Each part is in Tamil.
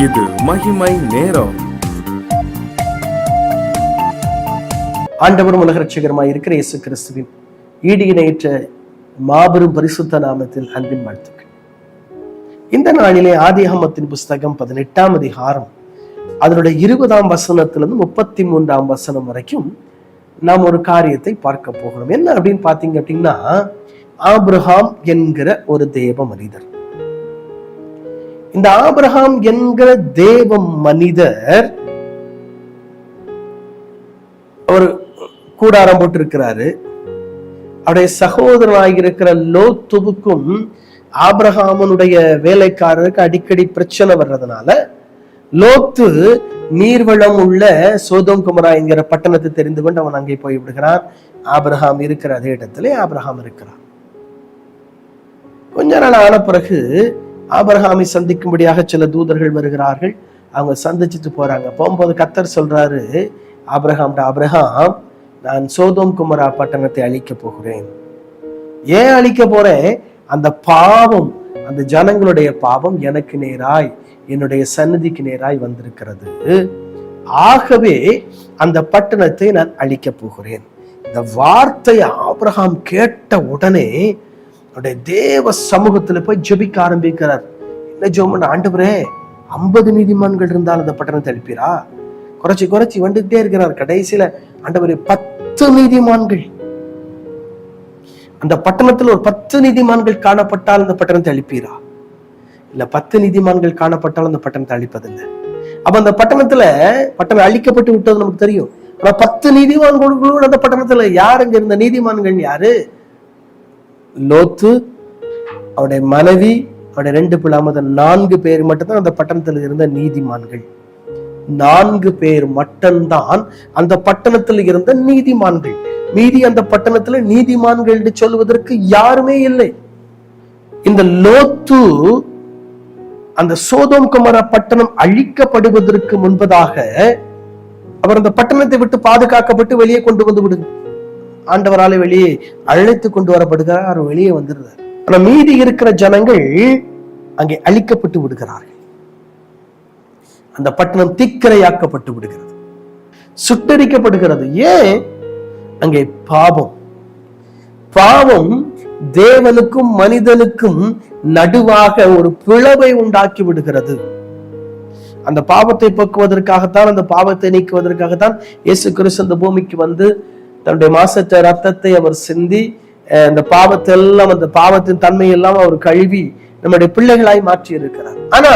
இது மகிமை நேரம். ஆண்டவரும் உலக ரட்சகருமாய் இருக்கிற இயேசு கிறிஸ்துவின் ஈடு இணையற்ற மாபெரும் பரிசுத்த நாமத்தில் அன்பின் வாழ்த்துக்கள். இந்த நாளிலே ஆதியாகமத்தின் புஸ்தகம் 18ஆம் அதிகாரம் அதனுடைய 20ஆம் வசனத்திலிருந்து 33ஆம் வசனம் வரைக்கும் நாம் ஒரு காரியத்தை பார்க்க போகிறோம். என்ன அப்படின்னு பாத்தீங்க அப்படின்னா, ஆபிரகாம் என்கிற ஒரு தேவ மனிதர். இந்த ஆபிரகாம் என்கிற தேவ மனிதர் ஒரு கூடாரம் போட்டு இருக்கிறாரு. அவருடைய சகோதரனாக இருக்கிற லோத்துவுக்கும் ஆபிரகாமனுடைய வேலைக்காரருக்கு அடிக்கடி பிரச்சனை வர்றதுனால லோத்து நீர்வளம் உள்ள சோதோம் குமரா என்கிற பட்டணத்தை தெரிந்து கொண்டு அவன் அங்கே போய் விடுகிறான். ஆபிரகாம் இருக்கிற அதே இடத்துல ஆபிரகாம் இருக்கிறான். கொஞ்ச நாள் ஆன பிறகு ஆபிரகாமை சந்திக்கும்படியாக சில தூதர்கள் வருகிறார்கள். அவங்க சந்திச்சுட்டு போறாங்க. போகும்போது கர்த்தர் சொல்றாரு ஆபிரகாம், நான் சோதோம் குமரா பட்டணத்தை அழிக்க போகிறேன். ஏன் அழிக்க போறேன்? அந்த பாவம், அந்த ஜனங்களுடைய பாவம் எனக்கு நேராய், என்னுடைய சந்நிதிக்கு நேராய் வந்திருக்கிறது. ஆகவே அந்த பட்டணத்தை நான் அழிக்க போகிறேன். இந்த வார்த்தையை ஆபிரகாம் கேட்ட உடனே அவருடைய தேவ சமூகத்துல போய் ஜெபிக்க ஆரம்பிக்கிறார். என்ன ஜெபம்? ஆண்டவரே, 50 நீதிமான்கள் இருந்தால் அந்த பட்டணத்தை அழிப்பீரா? குறைச்சி வந்துட்டே இருக்கிறார். கடைசியில ஆண்டவரே, 10 நீதிமான்கள், அந்த பட்டணத்துல ஒரு 10 நீதிமான்கள் காணப்பட்டால் அந்த பட்டணத்தை அழிப்பீரா? இல்ல, 10 நீதிமான்கள் காணப்பட்டால் அந்த பட்டணத்தை அழிப்பதில்லை. அப்ப அந்த பட்டணம் அழிக்கப்பட்டு விட்டது நமக்கு தெரியும். ஆனா 10 நீதிமான்களோடு அந்த பட்டணத்துல யாருங்க இருந்த நீதிமான்கள்? யாரு? லோத்து, அவருடைய மனைவி, அவருடைய 2 பிள்ளை, 4 பேர் மட்டும்தான் அந்த பட்டணத்தில் இருந்த நீதிமான்கள். 4 பேர் மட்டும்தான் அந்த பட்டணத்தில் இருந்த நீதிமான்கள். மீதி அந்த பட்டணத்துல நீதிமான்கள் என்று சொல்வதற்கு யாருமே இல்லை. இந்த லோத்து அந்த சோதோம் குமரா பட்டணம் அழிக்கப்படுவதற்கு முன்பதாக அவர் அந்த பட்டணத்தை விட்டு பாதுகாக்கப்பட்டு வெளியே கொண்டு வந்து விடுங்க, ஆண்டவராலே வெளியே அழைத்து கொண்டு வரப்படுகிறார். அவர் வெளியே வந்துடுறார். ஆனா மீதி இருக்கிற ஜனங்கள் அங்கே அழிக்கப்பட்டு விடுகிறார்கள். அந்த பட்டணம் தீக்கிரையாக்கப்பட்டு விடுகிறது, சுட்டரிக்கப்படுகிறது. ஏன்? அங்கே பாவம் தேவனுக்கும் மனிதனுக்கும் நடுவாக ஒரு பிளவை உண்டாக்கி விடுகிறது. அந்த பாவத்தை போக்குவதற்காகத்தான், அந்த பாவத்தை நீக்குவதற்காகத்தான் இயேசு கிறிஸ்து அந்த பூமிக்கு வந்து தன்னுடைய மாசற்ற ரத்தத்தை அவர் சிந்தி அந்த பாவத்தை எல்லாம், அந்த பாவத்தின் தன்மை எல்லாம் அவர் கழுவி நம்முடைய பிள்ளைகளாய் மாற்றி இருக்கிறார். ஆனா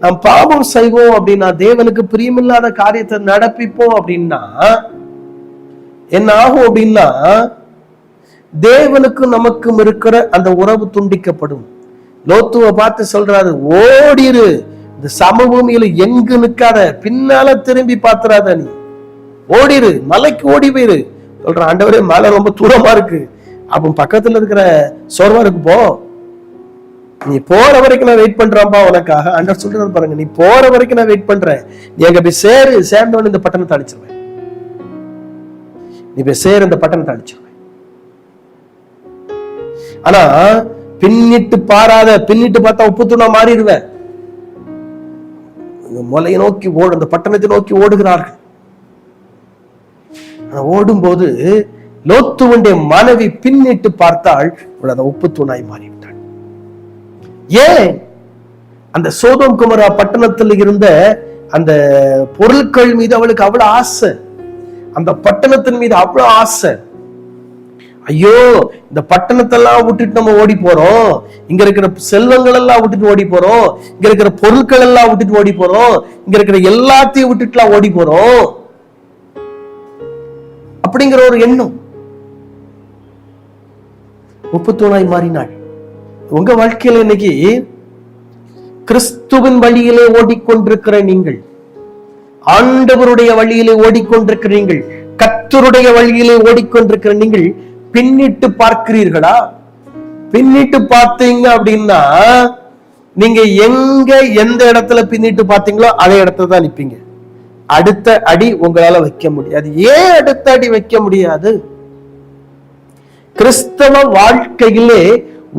நாம் பாவம் செய்வோம் அப்படின்னா, தேவனுக்கு பிரியமில்லாத காரியத்தை நடப்பிப்போம் அப்படின்னா என்ன ஆகும் அப்படின்னா, தேவனுக்கும் நமக்கும் இருக்கிற அந்த உறவு துண்டிக்கப்படும். லோத்துவை பார்த்து சொல்றாரு, ஓடிரு, இந்த சமபூமியில எங்கு நிற்காத, பின்னால திரும்பி பாத்துறாத, நீ ஓடிரு, மலைக்கு ஓடி போயிரு. சொல்றான், ஆண்டவரே, மலை ரொம்ப தூரமா இருக்கு, அப்ப பக்கத்துல இருக்கிற சோர்வாருக்கு போ, நீ போற வரைக்கும் நான் வெயிட் பண்றான்பா உனக்காக. ஆண்டவர் சொல்றாரு பாருங்க, நீ போற வரைக்கும் நான் வெயிட் பண்றேன், நீ அங்க போய் சேர்ந்தவன் இந்த பட்டணத்தை அழிச்சிருவேன், நீ போய் சேர், இந்த பட்டணத்தை அழிச்சிருவேன். ஆனா பின்னிட்டு பாராத, பின்னிட்டு பார்த்தா உப்பு தூணா மாறிடுவேன். மலையை நோக்கி அந்த பட்டணத்தை நோக்கி ஓடுகிறார்கள். ஓடும்போது லோத்துவனுடைய மனைவி பின்னிட்டு பார்த்தால் அந்த உப்பு தூணாய் மாறிவிட்டாள். ஏன்? அந்த சோதோம் குமரா பட்டணத்தில் இருந்த அந்த பொருட்கள் மீது அவளுக்கு அவ்வளவு ஆசை, அந்த பட்டணத்தின் மீது அவ்வளவு ஆசை. ஐயோ, இந்த பட்டணத்தெல்லாம் விட்டுட்டு நம்ம ஓடி போறோம், இங்க இருக்கிற செல்வங்கள் எல்லாம் விட்டுட்டு ஓடி போறோம், இங்க இருக்கிற பொருட்கள் எல்லாம் விட்டுட்டு ஓடி போறோம், இங்க இருக்கிற எல்லாத்தையும் விட்டுட்டுலாம் ஓடி போறோம் அப்படிங்கிற ஒரு எண்ணம் உப்பு தூணாய் மாறினாள். உங்க வாழ்க்கையில இன்னைக்கு கிறிஸ்துவின் வழியிலே ஓடிக்கொண்டிருக்கிற நீங்கள், ஆண்டவருடைய வழியிலே ஓடிக்கொண்டிருக்கிற நீங்கள், கர்த்தருடைய வழியிலே ஓடிக்கொண்டிருக்கிற நீங்கள் பின்னிட்டு பார்க்கிறீர்களா? பின்னிட்டு பார்த்தீங்க அப்படின்னா, நீங்க எந்த இடத்துல பின்னிட்டு பார்த்தீங்களோ அதே இடத்துல தான் நிப்பீங்க. அடுத்த அடி உங்களால வைக்க முடியாது. ஏன் அடுத்த அடி வைக்க முடியாது? கிறிஸ்தவ வாழ்க்கையிலே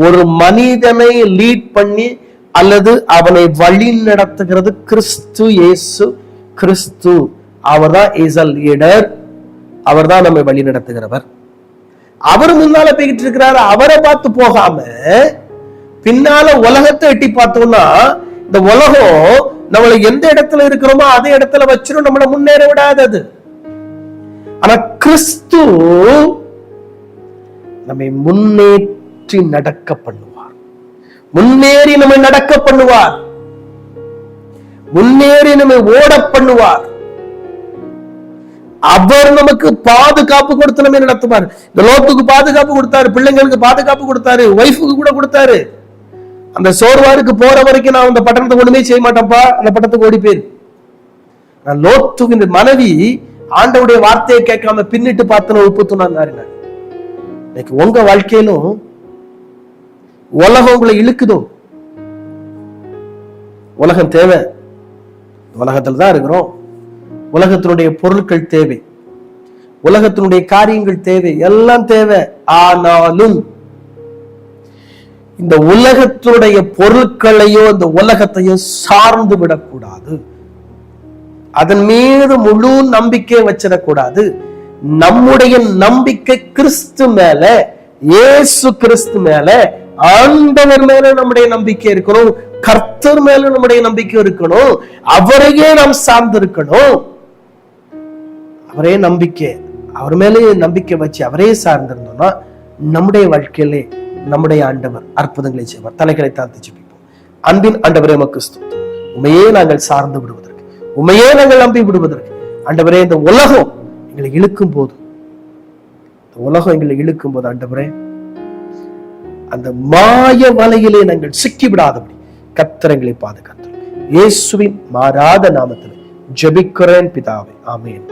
ஒரு மனிதனை லீட் பண்ணி அல்லது அவனை வழி நடத்துகிறது கிறிஸ்து இயேசு கிறிஸ்து. அவர்தான் இசல் லீடர், அவர்தான் நம்மை வழி நடத்துகிறவர். அவர் முன்னால போய்கிட்டு இருக்கிறாரு. அவரை பார்த்து போகாம பின்னால உலகத்தை எட்டி பார்த்தோம்னா இந்த உலகம் நம்மளை எந்த இடத்துல இருக்கிறோமோ அதே இடத்துல வச்சிரும், நம்மளை முன்னேற விடாதது. ஆனா கிறிஸ்து நம்மை முன்னேற்றி நடக்க பண்ணுவார், முன்னேறி நம்மை நடக்க பண்ணுவார், முன்னேறி நம்மை ஓட பண்ணுவார். அவர் நமக்கு பாதுகாப்பு கொடுத்து நம்ம நடத்துவார். இந்த லோத்துக்கு பாதுகாப்பு கொடுத்தாரு, பிள்ளைங்களுக்கு பாதுகாப்பு கொடுத்தாரு, ஒய்ஃபுக்கு கூட கொடுத்தாரு. அந்த சோர்வாருக்கு போற வரைக்கும் நான் அந்த பட்டணத்தை ஒண்ணுமே செய்ய மாட்டேன்ப்பா, அந்த பட்டணத்துக்கு ஓடி போயிரு. லோத்துக்கு மனைவி ஆண்டவுடைய வார்த்தையை கேட்காம பின்னிட்டு பார்த்து உப்பு துணாரு. இன்னைக்கு உங்க வாழ்க்கையிலும் உலகம் உங்களை இழுக்குதோ? உலகம் தேவை, உலகத்துல தான் இருக்கிறோம். உலகத்தினுடைய பொருட்கள் தேவை, உலகத்தினுடைய காரியங்கள் தேவை, எல்லாம் தேவை. ஆனாலும் இந்த உலகத்தினுடைய பொருட்களையோ இந்த உலகத்தையோ சார்ந்து விடக்கூடாது. அதன் மீது முழு நம்பிக்கை வச்சிடக்கூடாது. நம்முடைய நம்பிக்கை கிறிஸ்து மேல, இயேசு கிறிஸ்து மேல, ஆண்டவர் மேல நம்முடைய நம்பிக்கை இருக்கணும், கர்த்தர் மேல நம்முடைய நம்பிக்கை இருக்கணும், அவரையே நாம் சார்ந்து இருக்கணும். அவரே நம்பிக்கை, அவர் மேலே நம்பிக்கை வச்சு அவரே சார்ந்திருந்தோம்னா நம்முடைய வாழ்க்கையிலே நம்முடைய ஆண்டவர் அற்புதங்களை செய்வார். தலைகளை தாழ்த்தி ஜெபிப்போம். அன்பின் ஆண்டவரே உமக்கு ஸ்தோத்திரம். உண்மையே நாங்கள் சார்ந்து விடுவதற்கு, உண்மையே நாங்கள் நம்பி விடுவதற்கு ஆண்டவரே, இந்த உலகம் எங்களை இழுக்கும் போது, ஆண்டவரே, அந்த மாய வலையிலே நாங்கள் சிக்கி விடாதபடி கர்த்தர் எங்களை பாதுகாத்து இயேசுவின் மாறாத நாமத்தில் ஜெபிக்கிறேன் பிதாவே, ஆமென்.